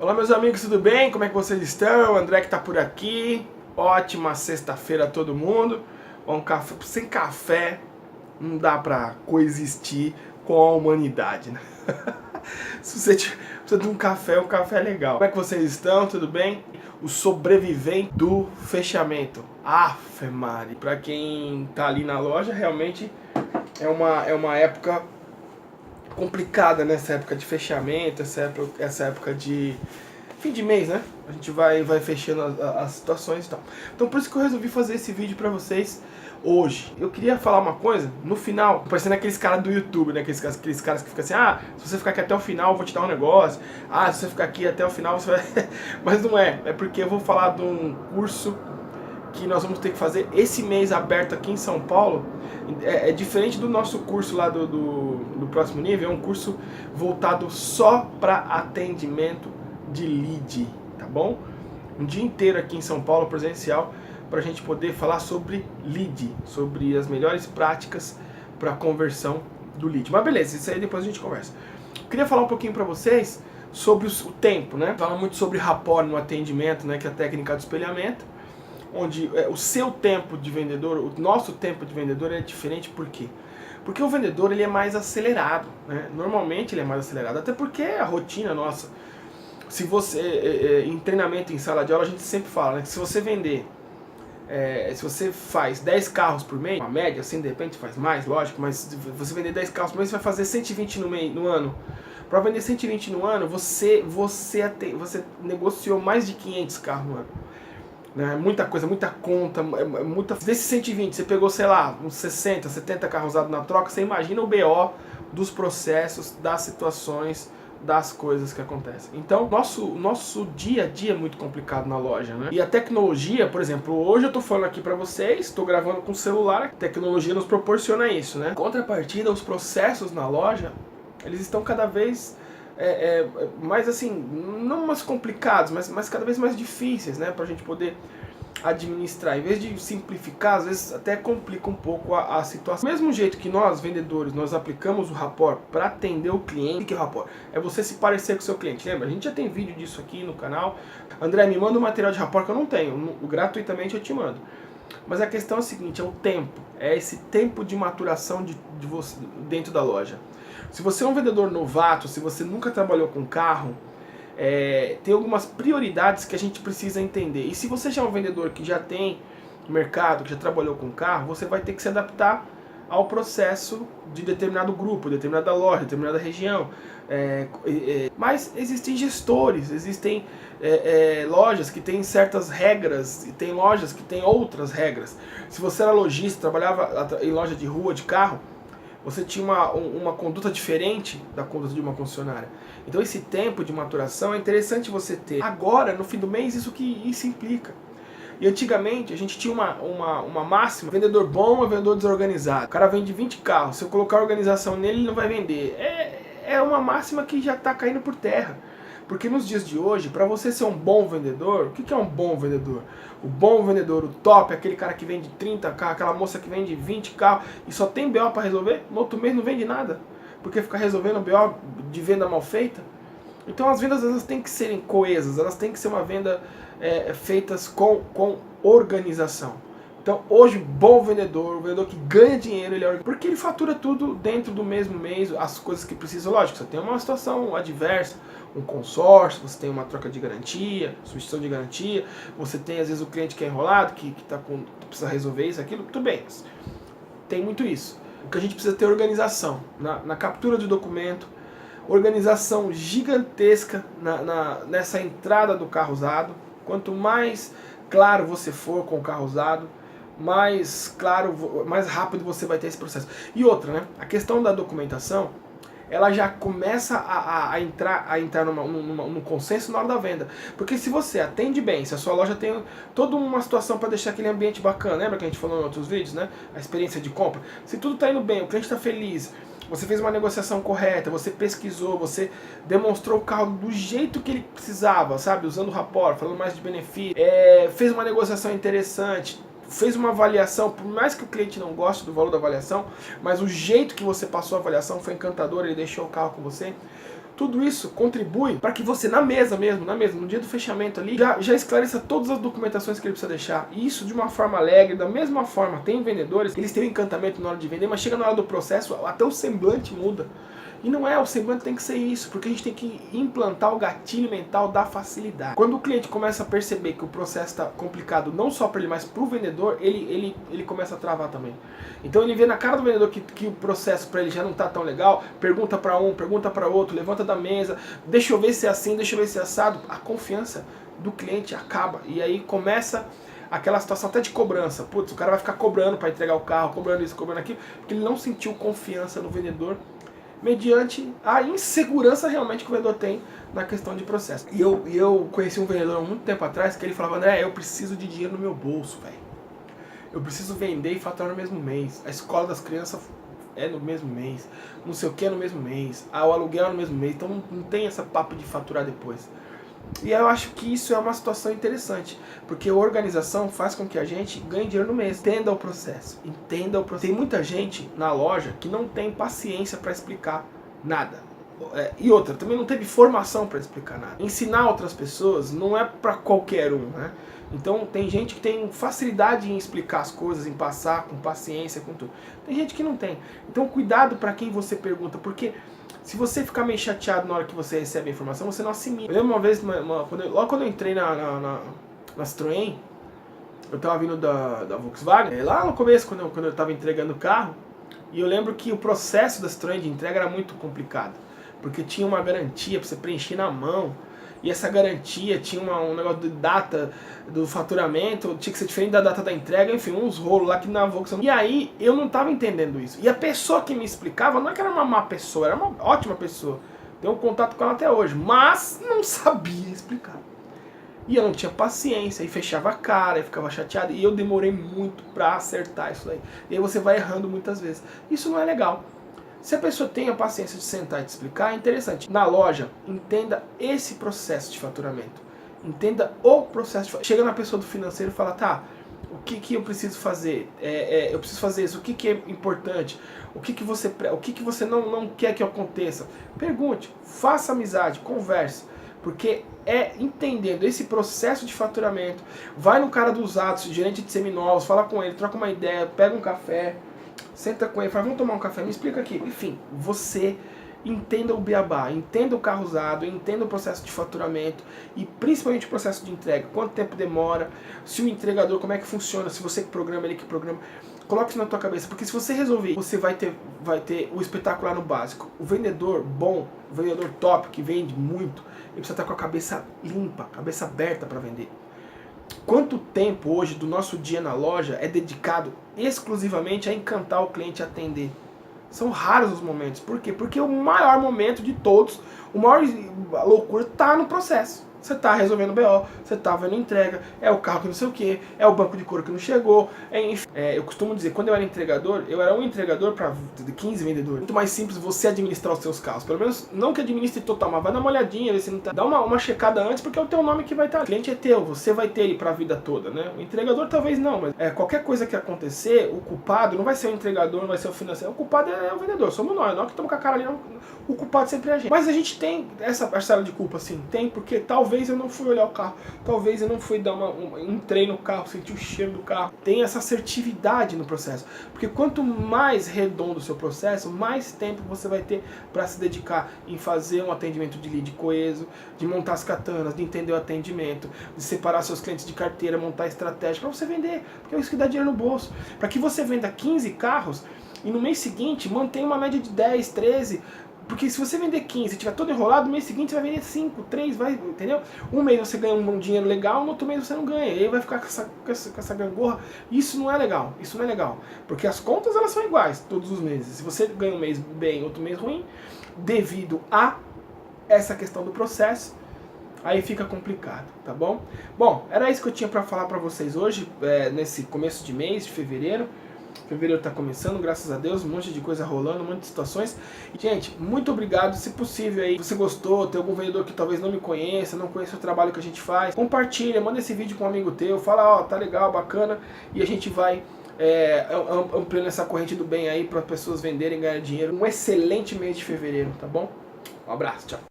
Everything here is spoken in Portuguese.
Olá meus amigos, tudo bem? Como é que vocês estão? O André que tá por aqui. Ótima sexta-feira a todo mundo. Sem café não dá pra coexistir com a humanidade, né? Se você precisa de um café é legal. Como é que vocês estão? Tudo bem? O sobrevivente do fechamento. Aff, Mari. Pra quem tá ali na loja, realmente é uma época complicada, né? Essa época de fechamento, essa época de fim de mês, né? A gente vai fechando as situações e tal. Então por isso que eu resolvi fazer esse vídeo pra vocês hoje. Eu queria falar uma coisa, no final, parecendo aqueles caras do YouTube, né? Aqueles caras que ficam assim, se você ficar aqui até o final eu vou te dar um negócio. Se você ficar aqui até o final você vai... Mas não é, é porque eu vou falar de um curso que nós vamos ter que fazer esse mês aberto aqui em São Paulo. É diferente do nosso curso lá do próximo nível, é um curso voltado só para atendimento de lead, tá bom? Um dia inteiro aqui em São Paulo, presencial, para a gente poder falar sobre lead, sobre as melhores práticas para conversão do lead. Mas beleza, isso aí depois a gente conversa. Eu queria falar um pouquinho para vocês sobre o tempo, né? Fala muito sobre rapport no atendimento, né? Que é a técnica do espelhamento, onde o seu tempo de vendedor, o nosso tempo de vendedor é diferente. Por quê? Porque o vendedor ele é mais acelerado, né? Normalmente ele é mais acelerado, até porque é a rotina nossa. Se você, em treinamento em sala de aula, a gente sempre fala, né, que se você vender, se você faz 10 carros por mês, uma média, assim, de repente faz mais, lógico, mas se você vender 10 carros por mês, você vai fazer 120 no ano. Para vender 120 no ano, você negociou mais de 500 carros no ano. Né? Muita coisa, muita conta, desses 120, você pegou, sei lá, uns 60, 70 carros usados na troca, você imagina o BO dos processos, das situações, das coisas que acontecem. Então, nosso dia a dia é muito complicado na loja, né? E a tecnologia, por exemplo, hoje eu tô falando aqui pra vocês, tô gravando com o celular, a tecnologia nos proporciona isso, né? Em contrapartida, os processos na loja, eles estão cada vez mais assim, não mais complicados, mas cada vez mais difíceis, né? Pra gente poder administrar. Em vez de simplificar, às vezes até complica um pouco a situação. Do mesmo jeito que nós, vendedores, nós aplicamos o rapport para atender o cliente. O que é o rapport? É você se parecer com o seu cliente. Lembra? A gente já tem vídeo disso aqui no canal. André, me manda um material de rapport que eu não tenho. Gratuitamente eu te mando. Mas a questão é a seguinte, é o tempo. É esse tempo de maturação de você dentro da loja. Se você é um vendedor novato, se você nunca trabalhou com carro, tem algumas prioridades que a gente precisa entender. E se você já é um vendedor que já tem mercado, que já trabalhou com carro, você vai ter que se adaptar ao processo de determinado grupo, determinada loja, determinada região. Mas existem gestores, existem lojas que têm certas regras e tem lojas que têm outras regras. Se você era lojista, trabalhava em loja de rua, de carro, você tinha uma conduta diferente da conduta de uma concessionária. Então esse tempo de maturação é interessante você ter. Agora, no fim do mês, isso implica. E antigamente a gente tinha uma máxima, vendedor bom é vendedor desorganizado. O cara vende 20 carros, se eu colocar organização nele, ele não vai vender. É uma máxima que já está caindo por terra. Porque nos dias de hoje, para você ser um bom vendedor, o que é um bom vendedor? O bom vendedor, o top, é aquele cara que vende 30 carros, aquela moça que vende 20 carros e só tem BO para resolver, no outro mês não vende nada, porque fica resolvendo BO de venda mal feita. Então as vendas elas têm que serem coesas, elas têm que ser uma venda feitas com organização. Então hoje o bom vendedor, o vendedor que ganha dinheiro, porque ele fatura tudo dentro do mesmo mês, as coisas que precisa. Lógico, você tem uma situação adversa, um consórcio, você tem uma troca de garantia, substituição de garantia, você tem às vezes o cliente que é enrolado, que precisa resolver isso, aquilo, tudo bem. Tem muito isso. O que a gente precisa ter é organização, na captura de documento, organização gigantesca nessa entrada do carro usado. Quanto mais claro você for com o carro usado, mais claro, mais rápido você vai ter esse processo. E outra, né? A questão da documentação, ela já começa a entrar num consenso na hora da venda. Porque se você atende bem, se a sua loja tem toda uma situação para deixar aquele ambiente bacana, lembra que a gente falou em outros vídeos, né? A experiência de compra. Se tudo está indo bem, o cliente está feliz, você fez uma negociação correta, você pesquisou, você demonstrou o carro do jeito que ele precisava, sabe? Usando o rapport, falando mais de benefício, fez uma negociação interessante, fez uma avaliação, por mais que o cliente não goste do valor da avaliação, mas o jeito que você passou a avaliação foi encantador, ele deixou o carro com você. Tudo isso contribui para que você na mesa, no dia do fechamento ali, já esclareça todas as documentações que ele precisa deixar. E isso de uma forma alegre, da mesma forma, tem vendedores que eles têm um encantamento na hora de vender, mas chega na hora do processo, até o semblante muda. E não é, o semblante tem que ser isso, porque a gente tem que implantar o gatilho mental da facilidade. Quando o cliente começa a perceber que o processo está complicado, não só para ele, mas para o vendedor, ele começa a travar também. Então ele vê na cara do vendedor que o processo para ele já não está tão legal, pergunta para um, pergunta para outro, levanta da mesa, deixa eu ver se é assim, deixa eu ver se é assado. A confiança do cliente acaba, e aí começa aquela situação até de cobrança. Putz, o cara vai ficar cobrando para entregar o carro, cobrando isso, cobrando aquilo, porque ele não sentiu confiança no vendedor, mediante a insegurança realmente que o vendedor tem na questão de processo. E eu conheci um vendedor há muito tempo atrás que ele falava: André, eu preciso de dinheiro no meu bolso, velho. Eu preciso vender e faturar no mesmo mês. A escola das crianças é no mesmo mês. Não sei o que é no mesmo mês. O aluguel é no mesmo mês. Então não tem essa papo de faturar depois. E eu acho que isso é uma situação interessante, porque a organização faz com que a gente ganhe dinheiro no mês. Entenda o processo, entenda o processo. Tem muita gente na loja que não tem paciência para explicar nada. E outra, também não teve formação para explicar nada. Ensinar outras pessoas não é para qualquer um, né? Então tem gente que tem facilidade em explicar as coisas, em passar com paciência, com tudo. Tem gente que não tem. Então cuidado para quem você pergunta, porque se você ficar meio chateado na hora que você recebe a informação, você não assimila. Eu lembro uma vez, logo quando eu entrei na Citroën, eu tava vindo da Volkswagen, lá no começo, quando eu tava entregando o carro, e eu lembro que o processo da Citroën de entrega era muito complicado, porque tinha uma garantia para você preencher na mão, e essa garantia tinha um negócio de data do faturamento, tinha que ser diferente da data da entrega, enfim, uns rolos lá que na Volkswagen. E aí eu não estava entendendo isso. E a pessoa que me explicava não é que era uma má pessoa, era uma ótima pessoa. Tenho um contato com ela até hoje, mas não sabia explicar. E eu não tinha paciência, e fechava a cara, e ficava chateado, e eu demorei muito para acertar isso aí. E aí você vai errando muitas vezes. Isso não é legal. Se a pessoa tem a paciência de sentar e te explicar, é interessante. Na loja, entenda esse processo de faturamento. Entenda o processo de faturamento. Chega na pessoa do financeiro e fala: tá, o que eu preciso fazer? Eu preciso fazer isso. O que é importante? O que você não quer que aconteça? Pergunte, faça amizade, converse. Porque é entendendo esse processo de faturamento. Vai no cara dos atos, gerente de seminovos, fala com ele, troca uma ideia, pega um café, senta com ele, fala: vamos tomar um café, me explica aqui. Enfim, você entenda o beabá, entenda o carro usado, entenda o processo de faturamento e principalmente o processo de entrega. Quanto tempo demora, se o entregador, como é que funciona, se você que programa, ele que programa. Coloque isso na tua cabeça, porque se você resolver, você vai ter o espetacular no básico. O vendedor bom, o vendedor top, que vende muito, ele precisa estar com a cabeça limpa, cabeça aberta para vender. Quanto tempo hoje do nosso dia na loja é dedicado exclusivamente a encantar o cliente e atender? São raros os momentos. Por quê? Porque o maior momento de todos, a maior loucura está no processo. Você está resolvendo BO, você está vendo entrega, é o carro que não sei o que, é o banco de couro que não chegou, enfim. Eu costumo dizer, quando eu era entregador, eu era um entregador para 15 vendedores. Muito mais simples você administrar os seus carros. Pelo menos, não que administre total, mas vai dar uma olhadinha, ver se não tá. Dá uma checada antes, porque é o teu nome que vai estar. O cliente é teu, você vai ter ele para a vida toda, né? O entregador talvez não, mas qualquer coisa que acontecer, o culpado não vai ser o entregador, não vai ser o financeiro, o culpado é o vendedor, somos nós que estamos com a cara ali, o culpado sempre é a gente. Mas a gente tem essa parcela de culpa, sim, tem, porque talvez eu não fui olhar o carro, talvez eu não fui dar entrei no carro, senti o cheiro do carro. Tem essa assertividade no processo, porque quanto mais redondo o seu processo, mais tempo você vai ter para se dedicar em fazer um atendimento de lead coeso, de montar as katanas, de entender o atendimento, de separar seus clientes de carteira, montar estratégia para você vender, porque é isso que dá dinheiro no bolso. Para que você venda 15 carros e no mês seguinte mantenha uma média de 10, 13. Porque se você vender 15 e tiver todo enrolado, no mês seguinte você vai vender 5, 3, vai, entendeu? Um mês você ganha um dinheiro legal, no outro mês você não ganha. E aí vai ficar com essa gangorra. Isso não é legal, isso não é legal. Porque as contas elas são iguais todos os meses. Se você ganha um mês bem, outro mês ruim, devido a essa questão do processo, aí fica complicado, tá bom? Bom, era isso que eu tinha para falar para vocês hoje, nesse começo de mês, de fevereiro. Fevereiro está começando, graças a Deus, um monte de coisa rolando, um monte de situações. E, gente, muito obrigado, se possível aí, se você gostou, tem algum vendedor que talvez não me conheça, não conheça o trabalho que a gente faz, compartilha, manda esse vídeo com um amigo teu, fala, ó, tá legal, bacana, e a gente vai ampliando essa corrente do bem aí para pessoas venderem e ganhar dinheiro. Um excelente mês de fevereiro, tá bom? Um abraço, tchau.